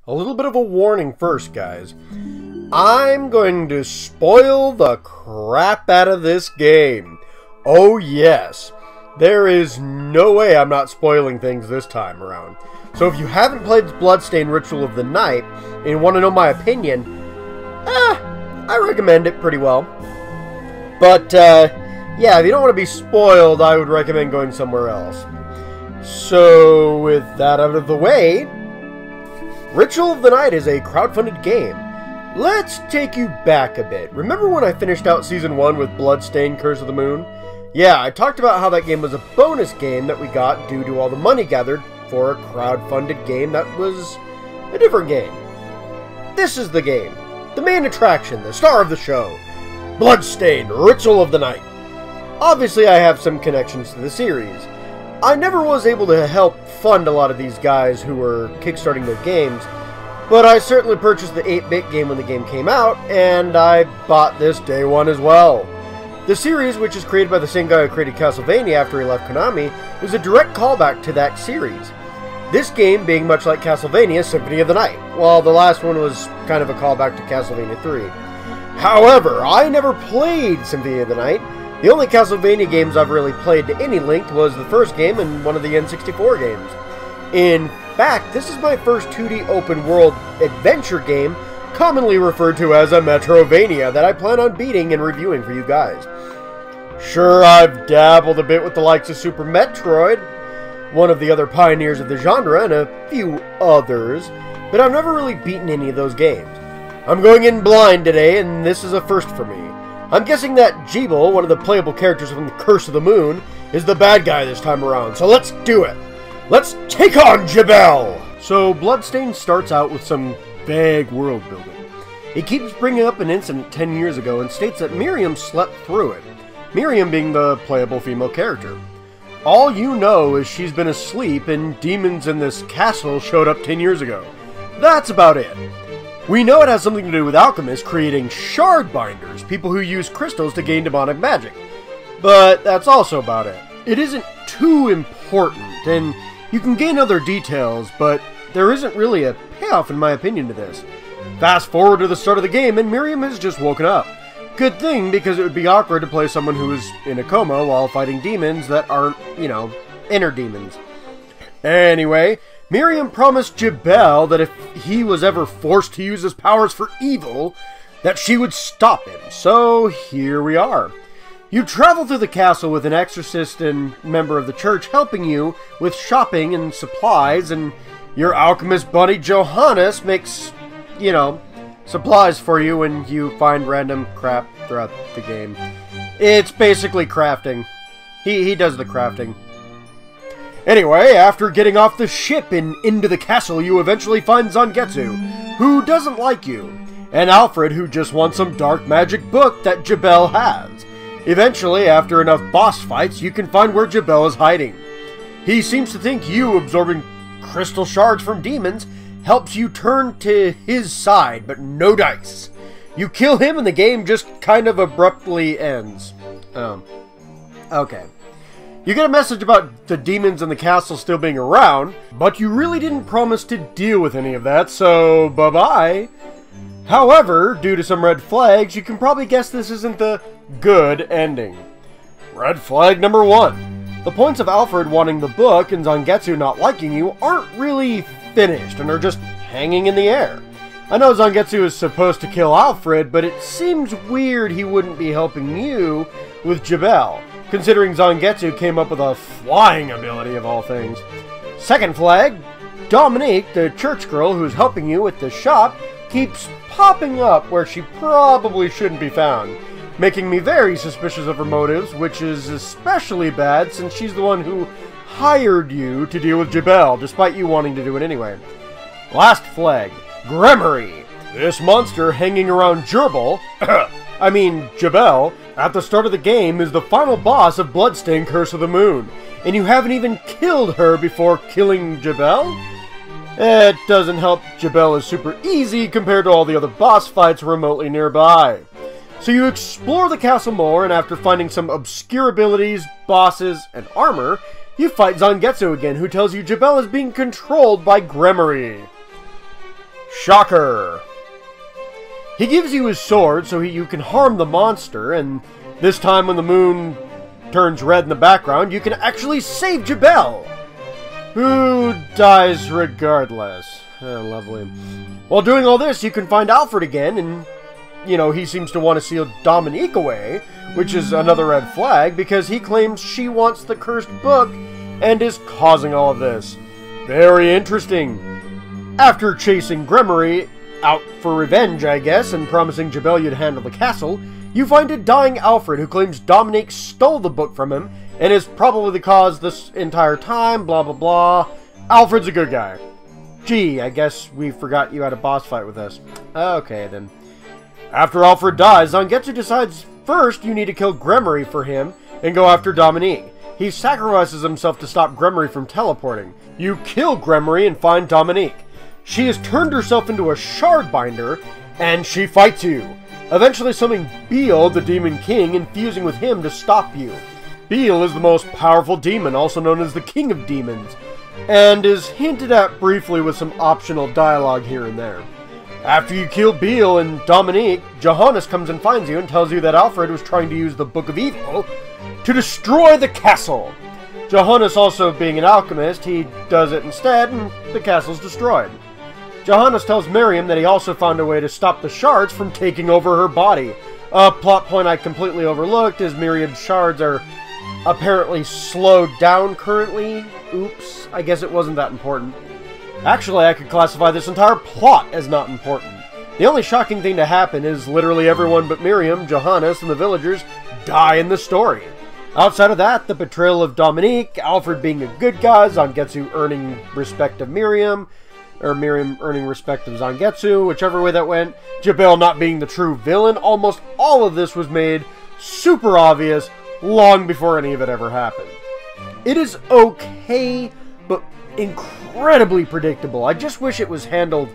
A little bit of a warning first, guys. I'm going to spoil the crap out of this game. Oh yes, there is no way I'm not spoiling things this time around. So if you haven't played Bloodstained Ritual of the Night and you want to know my opinion, I recommend it pretty well. But yeah, if you don't want to be spoiled, I would recommend going somewhere else. So with that out of the way, Ritual of the Night is a crowdfunded game. Let's take you back a bit. Remember when I finished out Season 1 with Bloodstained Curse of the Moon? Yeah, I talked about how that game was a bonus game that we got due to all the money gathered for a crowdfunded game that was a different game. This is the game. The main attraction, the star of the show. Bloodstained Ritual of the Night. Obviously, I have some connections to the series. I never was able to help fund a lot of these guys who were kickstarting their games, but I certainly purchased the 8-bit game when the game came out, and I bought this day one as well. The series, which is created by the same guy who created Castlevania after he left Konami, is a direct callback to that series. This game being much like Castlevania Symphony of the Night, while the last one was kind of a callback to Castlevania 3. However, I never played Symphony of the Night. The only Castlevania games I've really played to any length was the first game and one of the N64 games. In fact, this is my first 2D open world adventure game, commonly referred to as a Metrovania, that I plan on beating and reviewing for you guys. Sure, I've dabbled a bit with the likes of Super Metroid, one of the other pioneers of the genre, and a few others, but I've never really beaten any of those games. I'm going in blind today, and this is a first for me. I'm guessing that Gebel, one of the playable characters from the Curse of the Moon, is the bad guy this time around, so let's do it! Let's take on Gebel! So, Bloodstained starts out with some vague world building. It keeps bringing up an incident 10 years ago and states that Miriam slept through it, Miriam being the playable female character. All you know is she's been asleep and demons in this castle showed up 10 years ago. That's about it. We know it has something to do with alchemists creating Shardbinders, people who use crystals to gain demonic magic. But that's also about it. It isn't too important, and you can gain other details, but there isn't really a payoff in my opinion to this. Fast forward to the start of the game and Miriam has just woken up. Good thing, because it would be awkward to play someone who is in a coma while fighting demons that aren't, you know, inner demons. Anyway, Miriam promised Gebel that if he was ever forced to use his powers for evil, that she would stop him. So here we are. You travel through the castle with an exorcist and member of the church helping you with shopping and supplies, and your alchemist buddy Johannes makes, you know, supplies for you when you find random crap throughout the game. It's basically crafting. He does the crafting. Anyway, after getting off the ship and into the castle, you eventually find Zangetsu, who doesn't like you, and Alfred, who just wants some dark magic book that Gebel has. Eventually, after enough boss fights, you can find where Gebel is hiding. He seems to think you absorbing crystal shards from demons helps you turn to his side, but no dice. You kill him and the game just kind of abruptly ends. Okay. You get a message about the demons in the castle still being around, but you really didn't promise to deal with any of that, so bye-bye. However, due to some red flags, you can probably guess this isn't the good ending. Red flag number 1. The points of Alfred wanting the book and Zangetsu not liking you aren't really finished and are just hanging in the air. I know Zangetsu is supposed to kill Alfred, but it seems weird he wouldn't be helping you with Gebel, considering Zangetsu came up with a flying ability of all things. Second flag, Dominique, the church girl who's helping you with the shop, keeps popping up where she probably shouldn't be found, making me very suspicious of her motives, which is especially bad since she's the one who hired you to deal with Gebel, despite you wanting to do it anyway. Last flag, Gremory. This monster hanging around Gebel, Gebel, at the start of the game is the final boss of Bloodstained Curse of the Moon, and you haven't even killed her before killing Gebel? It doesn't help Gebel is super easy compared to all the other boss fights remotely nearby. So you explore the castle more, and after finding some obscure abilities, bosses, and armor, you fight Zangetsu again, who tells you Gebel is being controlled by Gremory. Shocker! He gives you his sword so you can harm the monster, and this time when the moon turns red in the background, you can actually save Gebel, who dies regardless. Oh, lovely. While doing all this, you can find Alfred again, and, you know, he seems to want to seal Dominique away, which is another red flag, because he claims she wants the cursed book and is causing all of this. Very interesting. After chasing Gremory out for revenge, I guess, and promising Gebel you'd handle the castle, you find a dying Alfred who claims Dominique stole the book from him and is probably the cause this entire time, blah blah blah. Alfred's a good guy. Gee, I guess we forgot you had a boss fight with us. Okay, then. After Alfred dies, Zangetsu decides first you need to kill Gremory for him and go after Dominique. He sacrifices himself to stop Gremory from teleporting. You kill Gremory and find Dominique. She has turned herself into a Shardbinder, and she fights you, eventually summoning Beal, the Demon King, and fusing with him to stop you. Beal is the most powerful demon, also known as the King of Demons, and is hinted at briefly with some optional dialogue here and there. After you kill Beal and Dominique, Johannes comes and finds you and tells you that Alfred was trying to use the Book of Evil to destroy the castle. Johannes also being an alchemist, he does it instead, and the castle's destroyed. Johannes tells Miriam that he also found a way to stop the shards from taking over her body. A plot point I completely overlooked is Miriam's shards are apparently slowed down currently. Oops, I guess it wasn't that important. Actually, I could classify this entire plot as not important. The only shocking thing to happen is literally everyone but Miriam, Johannes, and the villagers die in the story. Outside of that, the betrayal of Dominique, Alfred being a good guy, Zangetsu earning respect of Miriam, or Miriam earning respect of Zangetsu, whichever way that went, Gebel not being the true villain, almost all of this was made super obvious long before any of it ever happened. It is okay, but incredibly predictable. I just wish it was handled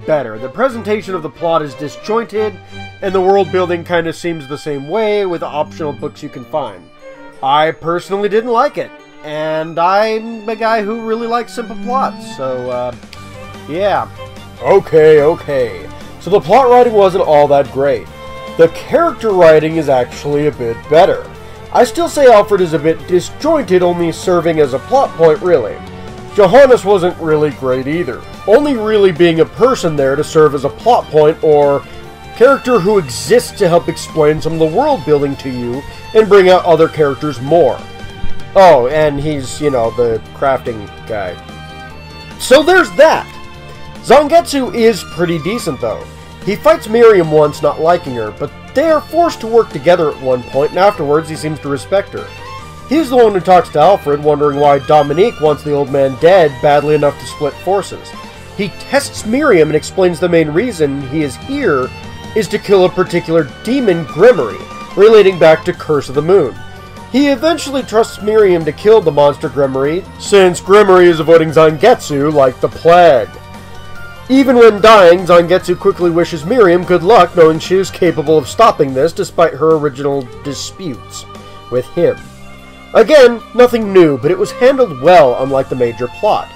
better. The presentation of the plot is disjointed, and the world building kind of seems the same way with optional books you can find. I personally didn't like it, and I'm a guy who really likes simple plots, so, yeah. Okay. So the plot writing wasn't all that great. The character writing is actually a bit better. I still say Alfred is a bit disjointed, only serving as a plot point, really. Johannes wasn't really great either, only really being a person there to serve as a plot point or character who exists to help explain some of the world building to you and bring out other characters more. Oh, and he's, you know, the crafting guy. So there's that. Zangetsu is pretty decent, though. He fights Miriam once, not liking her, but they are forced to work together at one point, and afterwards he seems to respect her. He's the one who talks to Alfred, wondering why Dominique wants the old man dead badly enough to split forces. He tests Miriam and explains the main reason he is here is to kill a particular demon, Gremory, relating back to Curse of the Moon. He eventually trusts Miriam to kill the monster Gremory, since Gremory is avoiding Zangetsu like the plague. Even when dying, Zangetsu quickly wishes Miriam good luck, knowing she is capable of stopping this despite her original disputes with him. Again, nothing new, but it was handled well, unlike the major plot.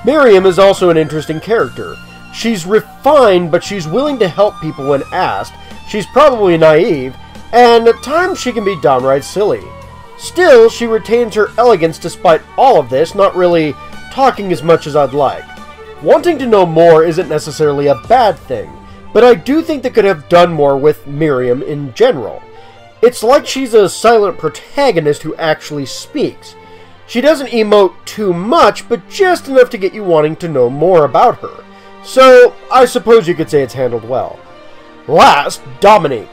Miriam is also an interesting character. She's refined, but she's willing to help people when asked. She's probably naive, and at times she can be downright silly. Still, she retains her elegance despite all of this, not really talking as much as I'd like. Wanting to know more isn't necessarily a bad thing, but I do think they could have done more with Miriam in general. It's like she's a silent protagonist who actually speaks. She doesn't emote too much, but just enough to get you wanting to know more about her. So, I suppose you could say it's handled well. Last, Dominique.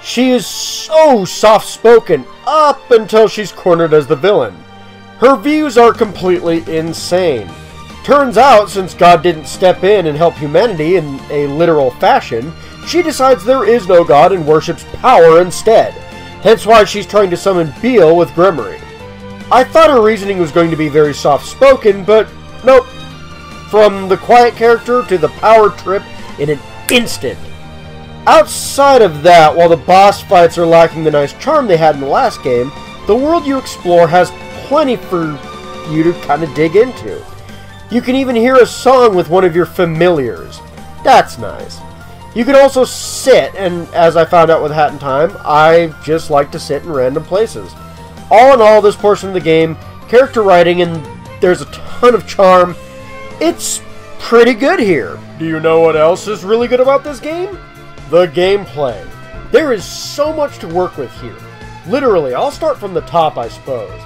She is so soft-spoken up until she's cornered as the villain. Her views are completely insane. Turns out, since God didn't step in and help humanity in a literal fashion, she decides there is no God and worships power instead. Hence why she's trying to summon Beal with Gremory. I thought her reasoning was going to be very soft-spoken, but nope. From the quiet character to the power trip in an instant. Outside of that, while the boss fights are lacking the nice charm they had in the last game, the world you explore has plenty for you to kind of dig into. You can even hear a song with one of your familiars. That's nice. You can also sit, and as I found out with Hat in Time, I just like to sit in random places. All in all, this portion of the game, character writing, and there's a ton of charm. It's pretty good here. Do you know what else is really good about this game? The gameplay. There is so much to work with here. Literally, I'll start from the top, I suppose.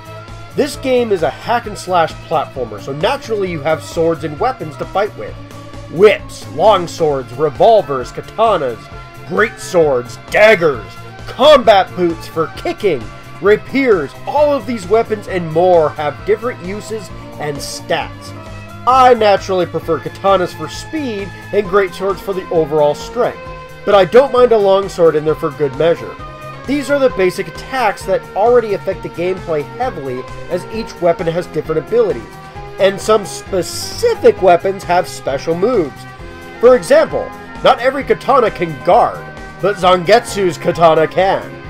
This game is a hack-and-slash platformer, so naturally you have swords and weapons to fight with. Whips, longswords, revolvers, katanas, great swords, daggers, combat boots for kicking, rapiers. All of these weapons and more have different uses and stats. I naturally prefer katanas for speed and great swords for the overall strength, but I don't mind a longsword in there for good measure. These are the basic attacks that already affect the gameplay heavily, as each weapon has different abilities, and some specific weapons have special moves. For example, not every katana can guard, but Zangetsu's katana can.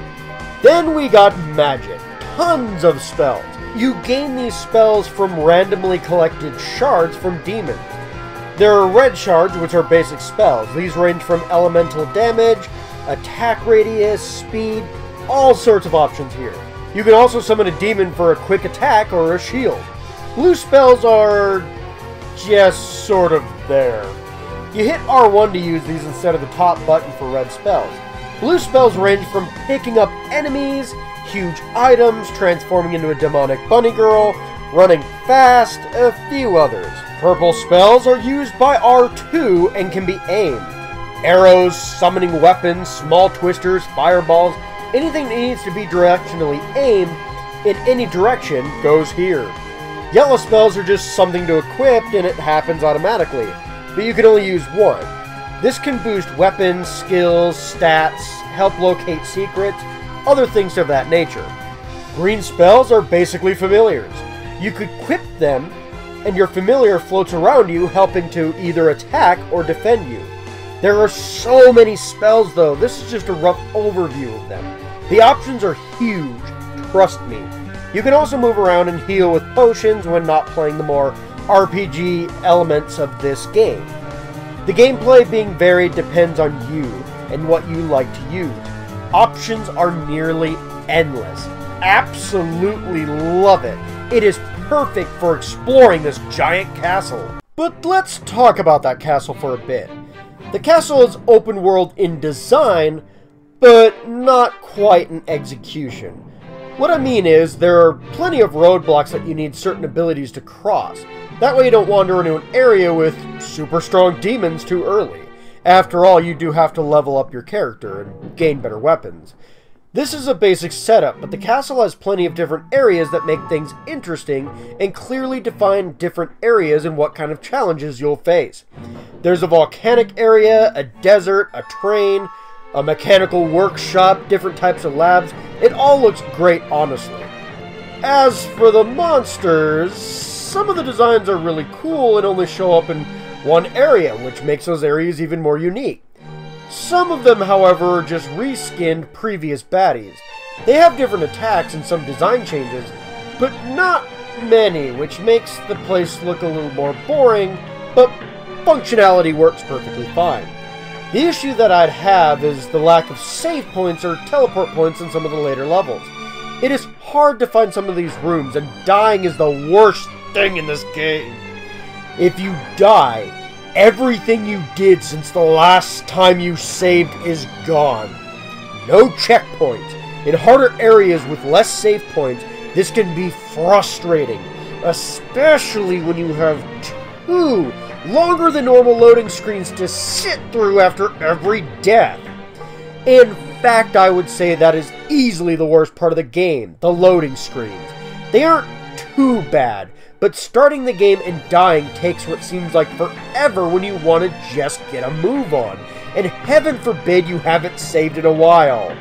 Then we got magic. Tons of spells. You gain these spells from randomly collected shards from demons. There are red shards, which are basic spells. These range from elemental damage, attack radius, speed, all sorts of options here. You can also summon a demon for a quick attack or a shield. Blue spells are just sort of there. You hit R1 to use these instead of the top button for red spells. Blue spells range from picking up enemies, huge items, transforming into a demonic bunny girl, running fast, a few others. Purple spells are used by R2 and can be aimed. Arrows, summoning weapons, small twisters, fireballs, anything that needs to be directionally aimed in any direction goes here. Yellow spells are just something to equip and it happens automatically, but you can only use one. This can boost weapons, skills, stats, help locate secrets, other things of that nature. Green spells are basically familiars. You could equip them and your familiar floats around you, helping to either attack or defend you. There are so many spells though, this is just a rough overview of them. The options are huge, trust me. You can also move around and heal with potions when not playing the more RPG elements of this game. The gameplay being varied depends on you and what you like to use. Options are nearly endless. Absolutely love it. It is perfect for exploring this giant castle. But let's talk about that castle for a bit. The castle is open world in design, but not quite in execution. What I mean is, there are plenty of roadblocks that you need certain abilities to cross. That way you don't wander into an area with super strong demons too early. After all, you do have to level up your character and gain better weapons. This is a basic setup, but the castle has plenty of different areas that make things interesting and clearly define different areas and what kind of challenges you'll face. There's a volcanic area, a desert, a train, a mechanical workshop, different types of labs. It all looks great, honestly. As for the monsters, some of the designs are really cool and only show up in one area, which makes those areas even more unique. Some of them, however, are just reskinned previous baddies. They have different attacks and some design changes, but not many, which makes the place look a little more boring, but functionality works perfectly fine. The issue that I'd have is the lack of save points or teleport points in some of the later levels. It is hard to find some of these rooms, and dying is the worst thing in this game. If you die, everything you did since the last time you saved is gone. No checkpoints. In harder areas with less save points, this can be frustrating, especially when you have two longer than normal loading screens to sit through after every death. In fact, I would say that is easily the worst part of the game, the loading screens. They aren't too bad, but starting the game and dying takes what seems like forever when you want to just get a move on. And heaven forbid you haven't saved in a while.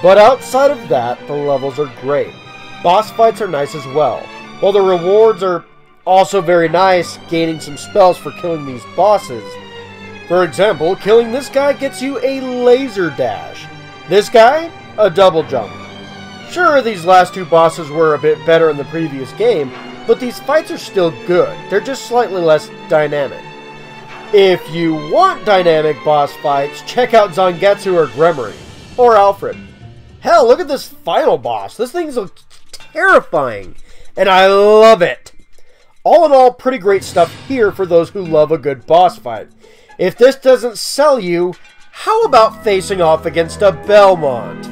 But outside of that, the levels are great. Boss fights are nice as well. While the rewards are also very nice, gaining some spells for killing these bosses. For example, killing this guy gets you a laser dash. This guy, a double jump. Sure, these last two bosses were a bit better in the previous game, but these fights are still good. They're just slightly less dynamic. If you want dynamic boss fights, check out Zangetsu or Gremory, or Alfred. Hell, look at this final boss. This thing's terrifying, and I love it. All in all, pretty great stuff here for those who love a good boss fight. If this doesn't sell you, how about facing off against a Belmont?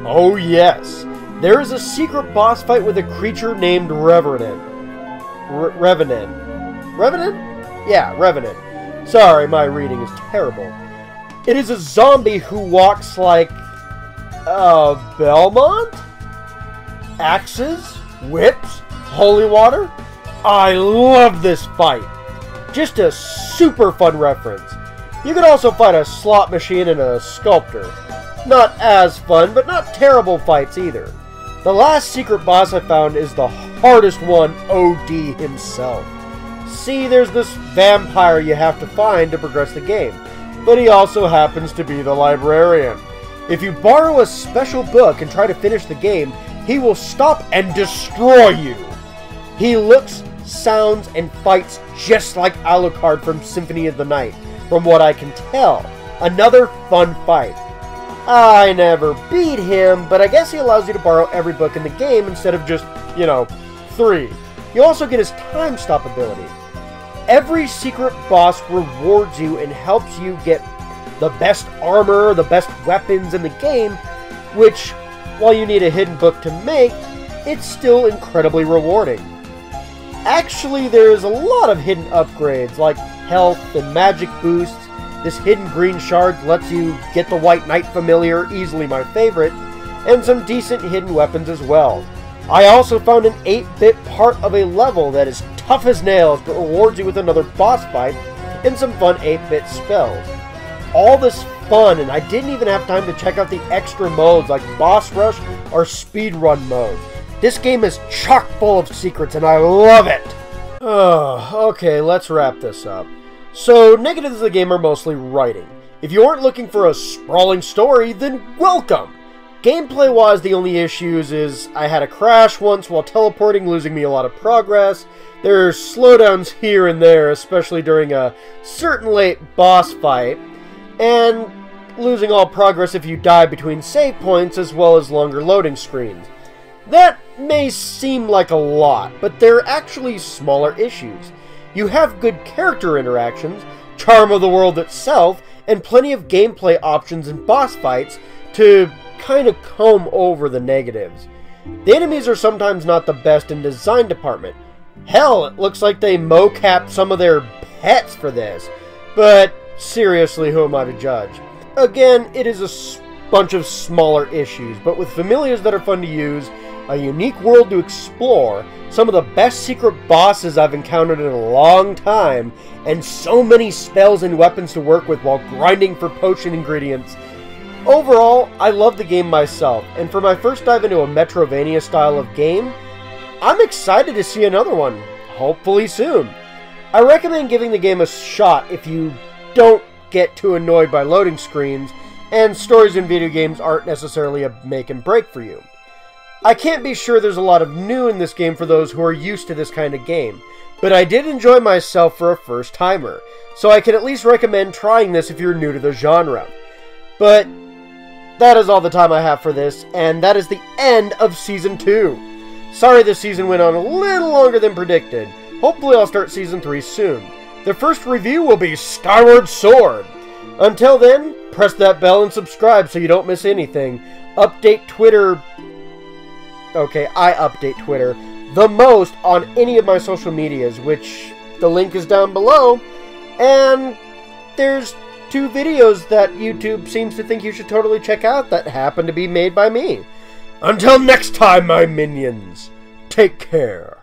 Oh yes, there is a secret boss fight with a creature named Revenant. Revenant? Yeah, Revenant. Sorry, my reading is terrible. It is a zombie who walks like Belmont? Axes? Whips? Holy water? I love this fight. Just a super fun reference. You can also fight a slot machine and a sculptor. Not as fun, but not terrible fights either. The last secret boss I found is the hardest one, OD himself. See, there's this vampire you have to find to progress the game, but he also happens to be the librarian. If you borrow a special book and try to finish the game, he will stop and destroy you. He looks, sounds, and fights just like Alucard from Symphony of the Night, from what I can tell. Another fun fight. I never beat him, but I guess he allows you to borrow every book in the game instead of just, 3. You also get his time stop ability. Every secret boss rewards you and helps you get the best armor, the best weapons in the game, which, while you need a hidden book to make, it's still incredibly rewarding. Actually, there's a lot of hidden upgrades, like health and magic boosts. This hidden green shard lets you get the White Knight familiar, easily my favorite, and some decent hidden weapons as well. I also found an 8-bit part of a level that is tough as nails, but rewards you with another boss fight and some fun 8-bit spells. All this fun, and I didn't even have time to check out the extra modes like Boss Rush or Speedrun mode. This game is chock full of secrets, and I love it! Okay, let's wrap this up. So, negatives of the game are mostly writing. If you aren't looking for a sprawling story, then welcome! Gameplay-wise, the only issues is I had a crash once while teleporting, losing me a lot of progress. There's slowdowns here and there, especially during a certain late boss fight, and losing all progress if you die between save points, as well as longer loading screens. That may seem like a lot, but they're actually smaller issues. You have good character interactions, charm of the world itself, and plenty of gameplay options in boss fights to kind of comb over the negatives. The enemies are sometimes not the best in design department. Hell, it looks like they mocapped some of their pets for this. But seriously, who am I to judge? Again, it is a bunch of smaller issues, but with familiars that are fun to use, a unique world to explore, some of the best secret bosses I've encountered in a long time, and so many spells and weapons to work with while grinding for potion ingredients. Overall, I love the game myself, and for my first dive into a Metrovania style of game, I'm excited to see another one, hopefully soon. I recommend giving the game a shot if you don't get too annoyed by loading screens, and stories in video games aren't necessarily a make and break for you. I can't be sure there's a lot of new in this game for those who are used to this kind of game, but I did enjoy myself for a first timer, so I can at least recommend trying this if you're new to the genre. But that is all the time I have for this, and that is the end of Season 2. Sorry this season went on a little longer than predicted. Hopefully I'll start Season 3 soon. The first review will be Skyward Sword. Until then, press that bell and subscribe so you don't miss anything. Update Twitter... Okay, I update Twitter the most on any of my social medias, which the link is down below. And there's 2 videos that YouTube seems to think you should totally check out that happen to be made by me. Until next time, my minions, take care.